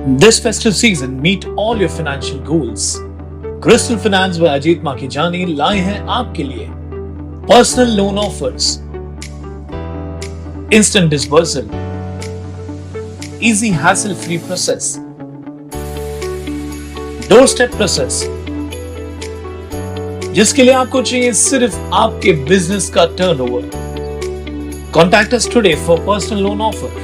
This festive season, meet all your financial goals. Crystal Finance by Ajit Makhijani लाए हैं आपके लिए personal loan offers, instant disbursal, easy hassle free process, door step process, जिसके लिए आपको चाहिए सिर्फ आपके बिजनेस का turnover. Contact us today for personal loan offer.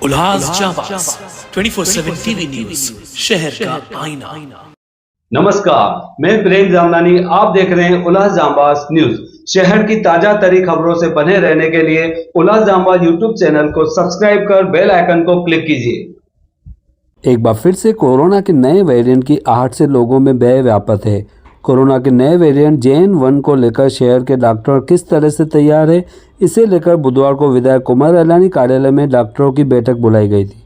Ullas Jabaz 24/7 TV news, शहर का आईना। नमस्कार, मैं प्रेम जामनानी, आप देख रहे हैं उल्लास जाबाज न्यूज। शहर की ताजा तरी खबरों से बने रहने के लिए उल्लास जाबाज यूट्यूब चैनल को सब्सक्राइब कर बेल आइकन को क्लिक कीजिए। एक बार फिर से कोरोना के नए वेरिएंट की आहट से लोगों में भय व्याप्त है। कोरोना के नए वेरिएंट JN1 को लेकर शहर के डॉक्टर किस तरह से तैयार है, इसे लेकर बुधवार को विधायक कुमार एलानी कार्यालय में डॉक्टरों की बैठक बुलाई गई थी,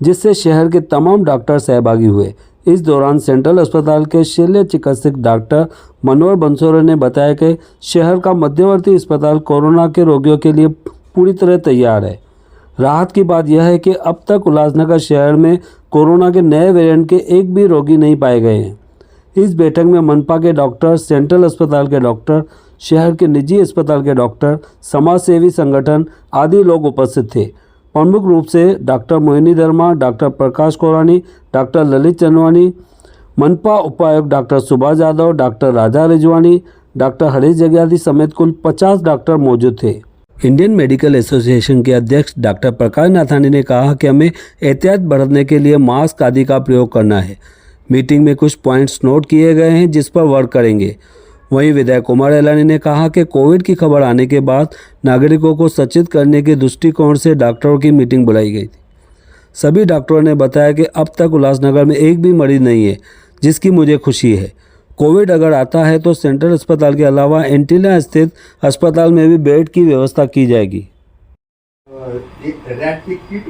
जिससे शहर के तमाम डॉक्टर सहभागी हुए। इस दौरान सेंट्रल अस्पताल के शल्य चिकित्सक डॉक्टर मनोहर बंसोरे ने बताया कि शहर का मध्यवर्ती अस्पताल कोरोना के रोगियों के लिए पूरी तरह तैयार है। राहत की बात यह है कि अब तक उल्लासनगर शहर में कोरोना के नए वेरिएंट के एक भी रोगी नहीं पाए गए हैं। इस बैठक में मनपा के डॉक्टर, सेंट्रल अस्पताल के डॉक्टर, शहर के निजी अस्पताल के डॉक्टर, समाजसेवी संगठन आदि लोग उपस्थित थे। प्रमुख रूप से डॉक्टर मोहिनी धर्मा, डॉक्टर प्रकाश कोरानी, डॉक्टर ललित चंदवानी, मनपा उपायुक्त डॉक्टर सुभाष यादव, डॉक्टर राजा रिजवानी, डॉक्टर हरीश जग्यादी समेत कुल 50 डॉक्टर मौजूद थे। इंडियन मेडिकल एसोसिएशन के अध्यक्ष डॉक्टर प्रकाश नाथानी ने कहा कि हमें एहतियात बरतने के लिए मास्क आदि का प्रयोग करना है। मीटिंग में कुछ पॉइंट्स नोट किए गए हैं जिस पर वर्क करेंगे। वहीं विधायक कुमार एलानी ने कहा कि कोविड की खबर आने के बाद नागरिकों को सचेत करने के दृष्टिकोण से डॉक्टरों की मीटिंग बुलाई गई थी। सभी डॉक्टरों ने बताया कि अब तक उल्लासनगर में एक भी मरीज नहीं है, जिसकी मुझे खुशी है। कोविड अगर आता है तो सेंट्रल अस्पताल के अलावा एंटीना स्थित अस्पताल में भी बेड की व्यवस्था की जाएगी। रैट की किट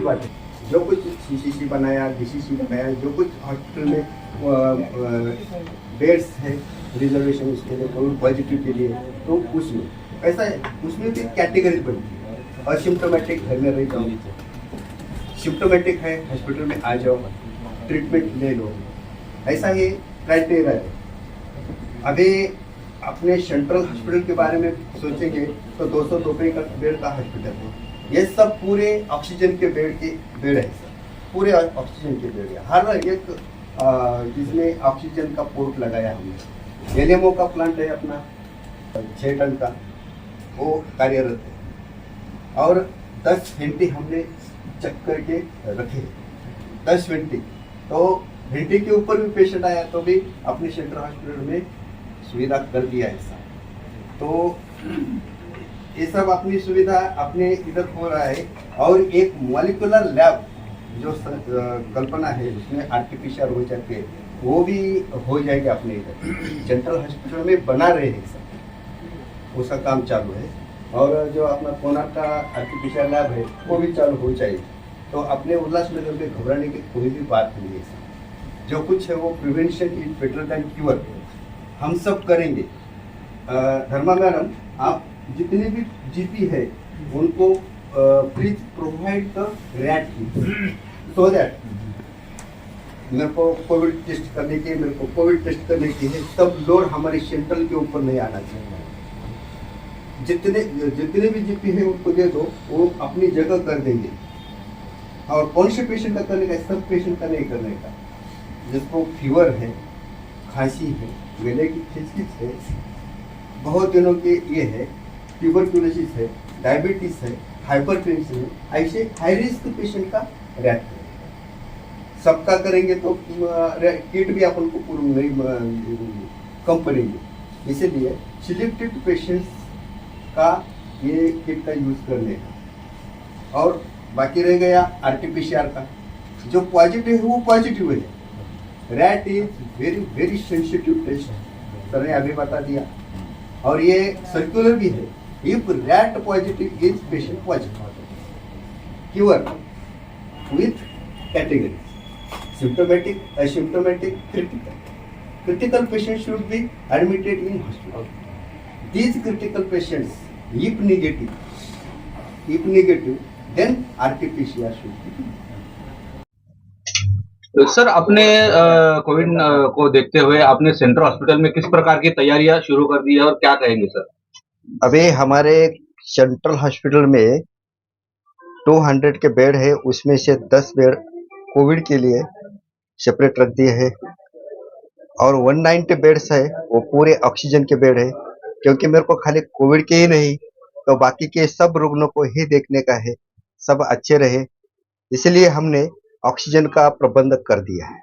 बांटे, जो कुछ CCC बनाया, DCC बनाया, जो कुछ हॉस्पिटल में बेड्स है रिजर्वेशन उसके लिए, कोविड पॉजिटिव के लिए, तो उसमें ऐसा है, उसमें भी कैटेगरी बनती है। और सिम्टोमेटिक घर में रह जाओ, सिम्टोमेटिक है हॉस्पिटल में आ जाओ, ट्रीटमेंट ले लो, ऐसा ही क्राइटेरिया है। अभी अपने सेंट्रल हॉस्पिटल के बारे में सोचेंगे तो 200 बेड का हॉस्पिटल है। ये सब पूरे ऑक्सीजन के बेड है, पूरे ऑक्सीजन के बेड है। हर एक जिसमें ऑक्सीजन का पोर्ट लगाया हमने। LMO का प्लांट है अपना 6 टन का, वो कार्यरत है। और 10 वेंटी हमने चेक करके रखे, 10 वेंटी। तो वेंटी के ऊपर भी पेशेंट आया तो भी अपने सेंट्रल हॉस्पिटल में सुविधा कर दिया ऐसा। तो ये सब अपनी सुविधा अपने इधर हो रहा है। और एक मॉलिक्यूलर लैब जो कल्पना है उसमें आर्टिफिशियल हो जाके वो भी हो जाएगा अपने इधर सेंट्रल हॉस्पिटल में बना रहे हैं सब, उसका काम चालू है। और जो अपना कोणार्क का आर्टिफिशियल लैब है वो भी चालू हो जाएगी। तो अपने उल्लासनगर में घबराने की कोई भी बात नहीं है। जो कुछ है वो prevention is better than cure, हम सब करेंगे। धर्मा मैडम, आप जितने भी GP है उनको प्लीज प्रोवाइड द रैट की, सो दैट मेरे को कोविड टेस्ट करने की है, तब लोड हमारे सेंट्रल के ऊपर नहीं आना चाहिए। जितने भी GP है उनको दे दो, वो अपनी जगह कर देंगे। और कौन से पेशेंट का करने का, सब पेशेंट का नहीं करने का। जिसको फीवर है, खांसी है, गले की खिचखिच है, बहुत दिनों के ये है, ट्यूबरकुलोसिस है, डायबिटीज है, हाइपरटेंशन है, ऐसे हाई रिस्क पेशेंट का रैट करेंगे। सबका करेंगे तो किट भी अपन को पूर्ण नहीं कम पड़ेंगे। इसीलिए सिलेक्टेड पेशेंट्स का ये किट का यूज करने का। और बाकी रह गया RT-PCR का, जो पॉजिटिव है वो पॉजिटिव है। RAT is very very sensitive test, sir ने अभी बता दिया। और ये सर्कुलर भी है, if RAT positive is patient positive. cure with categories: symptomatic, asymptomatic, critical. Critical patients should be admitted in hospital. These critical patients, if negative, then RT-PCR should be done. Sir, अपने Covid को देखते हुए आपने central hospital में किस प्रकार की तैयारियां शुरू कर दी है और क्या कहेंगे सर? अभी हमारे सेंट्रल हॉस्पिटल में 200 के बेड है, उसमें से 10 बेड कोविड के लिए सेपरेट रख दिए हैं और 190 बेड्स है वो पूरे ऑक्सीजन के बेड है, क्योंकि मेरे को खाली कोविड के ही नहीं तो बाकी के सब रुग्णों को ही देखने का है, सब अच्छे रहे, इसलिए हमने ऑक्सीजन का प्रबंध कर दिया है।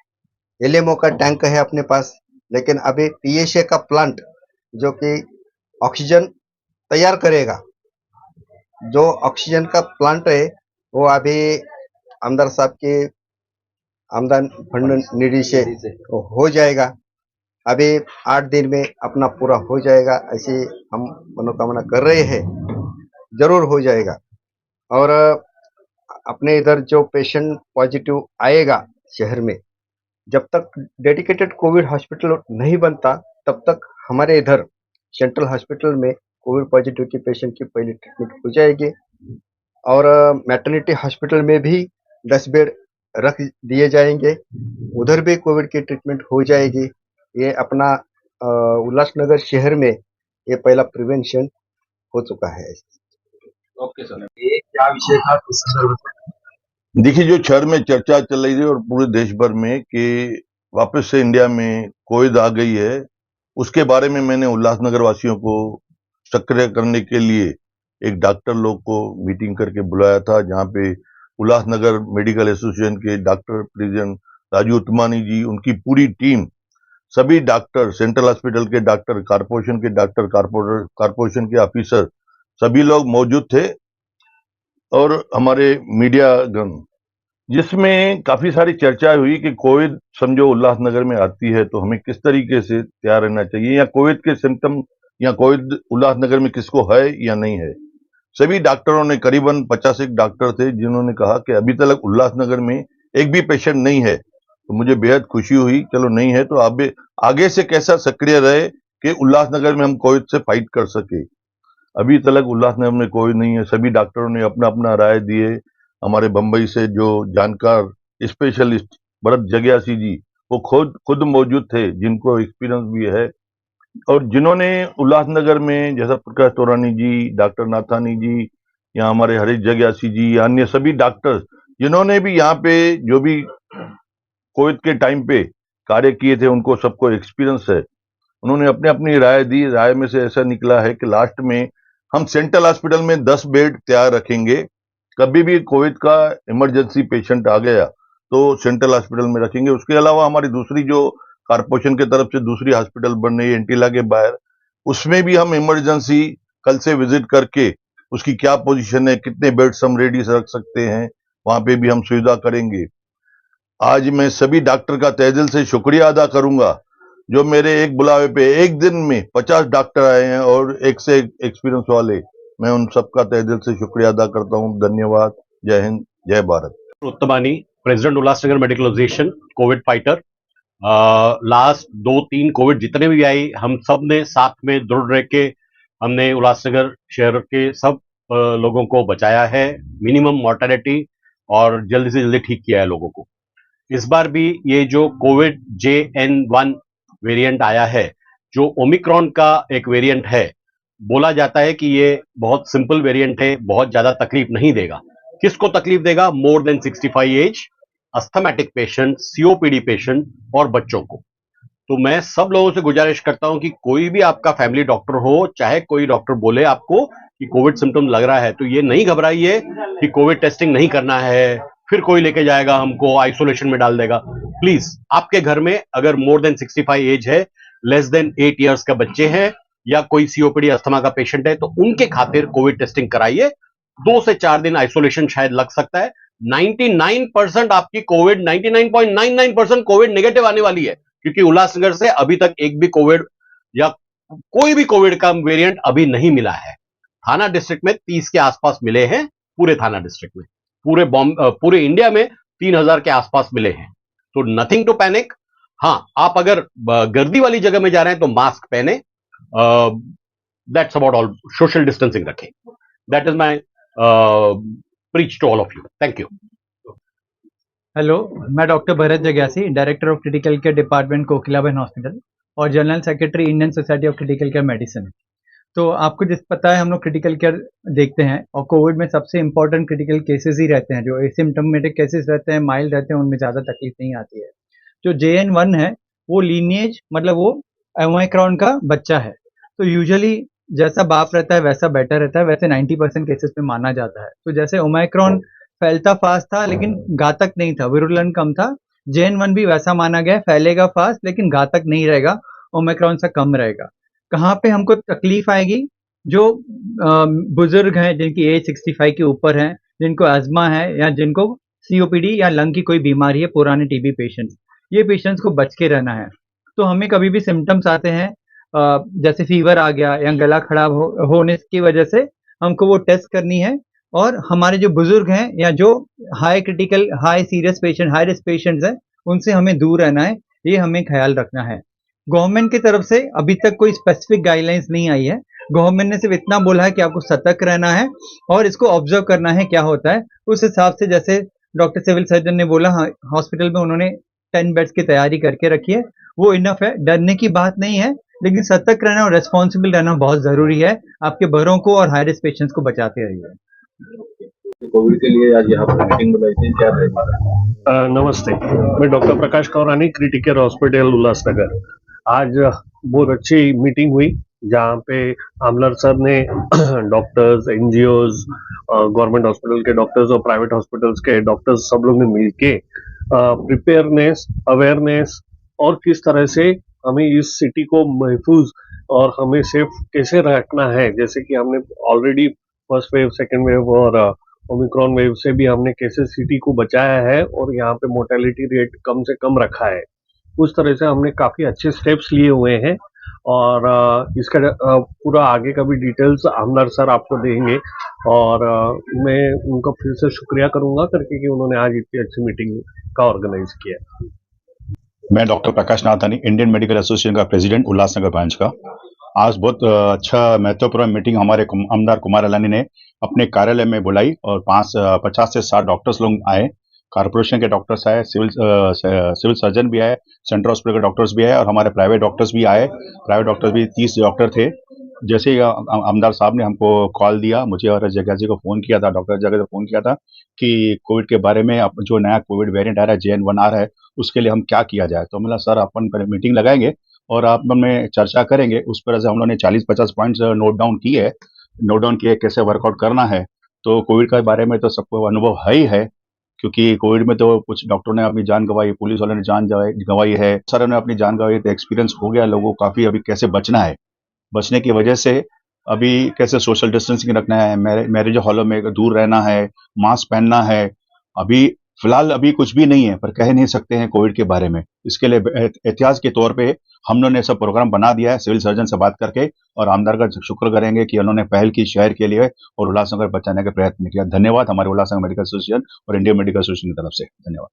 एलएमओ का टैंक है अपने पास, लेकिन अभी पीएसए का प्लांट जो कि ऑक्सीजन तैयार करेगा, जो ऑक्सीजन का प्लांट है वो अभी आमदार साहब के आमदन फंड निधि से हो जाएगा। अभी 8 दिन में अपना पूरा हो जाएगा, ऐसे हम मनोकामना कर रहे हैं, जरूर हो जाएगा। और अपने इधर जो पेशेंट पॉजिटिव आएगा शहर में, जब तक डेडिकेटेड कोविड हॉस्पिटल नहीं बनता तब तक हमारे इधर सेंट्रल हॉस्पिटल में कोविड पॉजिटिव के पेशेंट की पहली ट्रीटमेंट हो जाएगी और मैटरनिटी हॉस्पिटल में भी 10 बेड रख दिए जाएंगे, उधर भी कोविड की ट्रीटमेंट हो जाएगी। ये अपना उल्लासनगर शहर में ये पहला प्रिवेंशन हो चुका है। ओके सर, ये क्या विषय था इस संदर्भ में? देखिए, जो शहर में चर्चा चल रही थी और पूरे देश भर में कि वापस से इंडिया में कोविड आ गई है, उसके बारे में मैंने उल्लासनगर वासियों को सक्रिय करने के लिए एक डॉक्टर लोग को मीटिंग करके बुलाया था, जहां पे उल्लासनगर मेडिकल एसोसिएशन के डॉक्टर प्रेसिडेंट राजू उत्मानी जी, उनकी पूरी टीम, सभी डॉक्टर, सेंट्रल हॉस्पिटल के डॉक्टर, कारपोरेशन के ऑफिसर, सभी लोग मौजूद थे और हमारे मीडिया गण, जिसमें काफी सारी चर्चा हुई कि कोविड समझो उल्लासनगर में आती है तो हमें किस तरीके से तैयार रहना चाहिए, या कोविड के सिम्टम या कोविड उल्लासनगर में किसको है या नहीं है। सभी डॉक्टरों ने, करीबन 50 डॉक्टर थे जिन्होंने कहा कि अभी तक उल्लासनगर में एक भी पेशेंट नहीं है, तो मुझे बेहद खुशी हुई। चलो नहीं है तो अब आगे से कैसा सक्रिय रहे कि उल्लासनगर में हम कोविड से फाइट कर सके। अभी तक उल्लासनगर में कोविड नहीं है, सभी डॉक्टरों ने अपना अपना राय दिए। हमारे बंबई से जो जानकार स्पेशलिस्ट भरत जग्यासी जी, वो खुद मौजूद थे, जिनको एक्सपीरियंस भी है, और जिन्होंने उल्लासनगर में, जैसा प्रकाश तोरानी जी, डॉक्टर नाथानी जी, या हमारे हरीश जग्यासी जी, अन्य सभी डॉक्टर्स जिन्होंने भी यहाँ पे जो भी कोविड के टाइम पे कार्य किए थे, उनको सबको एक्सपीरियंस है। उन्होंने अपने अपनी राय दी। राय में से ऐसा निकला है कि लास्ट में हम सेंट्रल हॉस्पिटल में 10 बेड तैयार रखेंगे। कभी भी कोविड का इमरजेंसी पेशेंट आ गया तो सेंट्रल हॉस्पिटल में रखेंगे। उसके अलावा हमारी दूसरी जो कारपोरेशन की तरफ से दूसरी हॉस्पिटल बन रही है एंटीला के बाहर, उसमें भी हम इमरजेंसी कल से विजिट करके उसकी क्या पोजीशन है, कितने बेड्स हम रेडी रख सकते हैं, वहां पे भी हम सुविधा करेंगे। आज मैं सभी डॉक्टर का तहे दिल से शुक्रिया अदा करूंगा जो मेरे एक बुलावे पे एक दिन में 50 डॉक्टर आए हैं और एक से एक एक्सपीरियंस वाले। मैं उन सबका तहे दिल से शुक्रिया अदा करता हूं। धन्यवाद। जय हिंद, जय Bharat. Uttamani, president Ulhasnagar medical association, COVID fighter. Last 2-3 COVID जितने भी आई, हम सब ने साथ में दृढ़ रह के हमने उल्लासनगर शहर के सब लोगों को बचाया है, मिनिमम मॉर्टेलिटी, और जल्दी से जल्दी ठीक किया है लोगों को। इस बार भी ये जो कोविड JN1 वेरिएंट आया है, जो ओमिक्रॉन का एक वेरिएंट है, बोला जाता है कि ये बहुत सिंपल वेरिएंट है, बहुत ज्यादा तकलीफ नहीं देगा। किसको तकलीफ देगा? More than 65 age, asthmatic patient, COPD patient और बच्चों को। तो मैं सब लोगों से गुजारिश करता हूं कि कोई भी आपका फैमिली डॉक्टर हो, चाहे कोई डॉक्टर बोले आपको कि कोविड सिम्टम लग रहा है, तो ये नहीं घबराइए कि कोविड टेस्टिंग नहीं करना है, फिर कोई लेके जाएगा हमको, आइसोलेशन में डाल देगा। प्लीज, आपके घर में अगर मोर देन 65 एज है, लेस देन 8 इयर्स का बच्चे हैं, या कोई COPD अस्थमा का पेशेंट है, तो उनके खातिर कोविड टेस्टिंग कराइए। 2 से 4 दिन आइसोलेशन शायद लग सकता है। 99% आपकी कोविड, 99.99% कोविड नेगेटिव आने वाली है, क्योंकि उल्लासनगर से अभी तक एक भी कोविड या कोई भी कोविड का वेरिएंट अभी नहीं मिला है। थाना डिस्ट्रिक्ट में 30 के आसपास मिले हैं, पूरे थाना डिस्ट्रिक्ट में। पूरे इंडिया में 3,000 के आसपास मिले हैं। तो नथिंग टू पैनिक। हाँ, आप अगर गर्दी वाली जगह में जा रहे हैं तो मास्क पहने, that's about all. Social distancing रखें। That is my preach to all of you. Thank you. Hello, मैं डॉक्टर भरत जग्यासी, director of critical care department Kokilaben hospital और general secretary Indian society of critical care medicine. तो आपको जिस पता है हम लोग क्रिटिकल केयर देखते हैं और कोविड में सबसे इंपॉर्टेंट क्रिटिकल केसेस ही रहते हैं। जो एसिम्प्टोमेटिक केसेस रहते हैं, माइल्ड रहते हैं, उनमें ज़्यादा तकलीफ नहीं आती है। जो JN1 है वो लीनिएज मतलब वो ओमिक्रॉन का बच्चा है। तो यूजुअली जैसा बाप रहता है वैसा बेटर रहता है, वैसे 90% केसेस में माना जाता है। तो जैसे ओमिक्रॉन फैलता फास्ट था लेकिन घातक नहीं था, विरुलेंट कम था, JN1 भी वैसा माना गया, फैलेगा फास्ट लेकिन घातक नहीं रहेगा, ओमिक्रॉन से कम रहेगा। कहाँ पे हमको तकलीफ आएगी? जो बुजुर्ग हैं जिनकी एज 65 के ऊपर है, जिनको अस्थमा है या जिनको COPD या लंग की कोई बीमारी है, पुराने TB पेशेंट्स, ये पेशेंट्स को बच के रहना है। तो हमें कभी भी सिम्टम्स आते हैं जैसे फीवर आ गया या गला खराब होने की वजह से हमको वो टेस्ट करनी है। और हमारे जो बुजुर्ग हैं या जो high critical high serious patient high risk patients हैं उनसे हमें दूर रहना है, ये हमें ख्याल रखना है। गवर्नमेंट की तरफ से अभी तक कोई स्पेसिफिक गाइडलाइंस नहीं आई है। गवर्नमेंट ने सिर्फ इतना बोला है कि आपको सतर्क रहना है और इसको ऑब्जर्व करना है क्या होता है। उस हिसाब से जैसे डॉक्टर सिविल सर्जन ने बोला, हॉस्पिटल में उन्होंने 10 बेड्स की तैयारी करके रखी है, वो इनफ है। डरने की बात नहीं है, लेकिन सतर्क रहना और रेस्पॉन्सिबल रहना बहुत जरूरी है। आपके बड़ों को और हाई रिस्क पेशेंट्स को बचाते रहिए। कोविड के लिए आज यहाँ पर मीटिंग बुलाई थी, क्या रहेगा? नमस्ते, मैं डॉक्टर प्रकाश कौरानी, क्रिटिकल हॉस्पिटल उल्लासनगर। आज बहुत अच्छी मीटिंग हुई जहाँ पे आमलर सर ने डॉक्टर्स, NGOs, गवर्नमेंट हॉस्पिटल के डॉक्टर्स और प्राइवेट हॉस्पिटल्स के डॉक्टर्स सब लोग ने मिलके प्रिपेयरनेस, अवेयरनेस और किस तरह से हमें इस सिटी को महफूज और हमें सेफ कैसे रखना है। जैसे कि हमने already first wave, second wave और ओमिक्रॉन वेव से भी हमने कैसे सिटी को बचाया है और यहाँ पे मोर्टेलिटी रेट कम से कम रखा है। उस तरह से हमने काफी अच्छे स्टेप्स लिए हुए हैं और इसका पूरा आगे का भी डिटेल्स आमदार सर आपको देंगे। और मैं उनका फिर से शुक्रिया करूंगा करके कि उन्होंने आज इतनी अच्छी मीटिंग का ऑर्गेनाइज किया। मैं डॉक्टर प्रकाश नाथानी, इंडियन मेडिकल एसोसिएशन का प्रेसिडेंट उल्लासनगर ब्रांच का। आज बहुत अच्छा महत्वपूर्ण मीटिंग हमारे आमदार कुमार अलानी ने अपने कार्यालय में बुलाई और 50 से 60 डॉक्टर्स लोग आए, कारपोरेशन के डॉक्टर्स आए, सिविल सर्जन भी आए, सेंट्रल हॉस्पिटल के डॉक्टर्स भी आए और हमारे प्राइवेट डॉक्टर्स भी आए। प्राइवेट डॉक्टर्स भी 30 डॉक्टर थे। जैसे ही आमदार साहब ने हमको कॉल दिया, मुझे और जग्या जी को फोन किया था, डॉक्टर जग्या को फोन किया था कि कोविड के बारे में अब जो नया कोविड वेरिएंट आ रहा है, JN1 आ रहा है, उसके लिए हम क्या किया जाए। तो मतलब सर अपन मीटिंग लगाएंगे और आप में चर्चा करेंगे। उस पर से हम लोगों ने 40-50 पॉइंट्स नोट डाउन किए कैसे वर्कआउट करना है। तो कोविड के बारे में तो सबको अनुभव है ही है, क्योंकि कोविड में तो कुछ डॉक्टरों ने अपनी जान गंवाई, पुलिस वालों ने जान गंवाई है, सर ने अपनी जान गंवाई, तो एक्सपीरियंस हो गया लोगों को काफी। अभी कैसे बचना है, बचने की वजह से अभी कैसे सोशल डिस्टेंसिंग रखना है, मैरिज हॉलों में दूर रहना है, मास्क पहनना है। अभी फिलहाल अभी कुछ भी नहीं है, पर कह नहीं सकते हैं कोविड के बारे में। इसके लिए एहतियात के तौर पे हम लोगों ने सब प्रोग्राम बना दिया है सिविल सर्जन से बात करके, और आमदार का शुक्र करेंगे कि उन्होंने पहल की शहर के लिए और उल्लासनगर बचाने का प्रयत्न किया। धन्यवाद हमारे उल्लासनगर मेडिकल एसोसिएशन और इंडियन मेडिकल एसोसिएशन की तरफ से। धन्यवाद।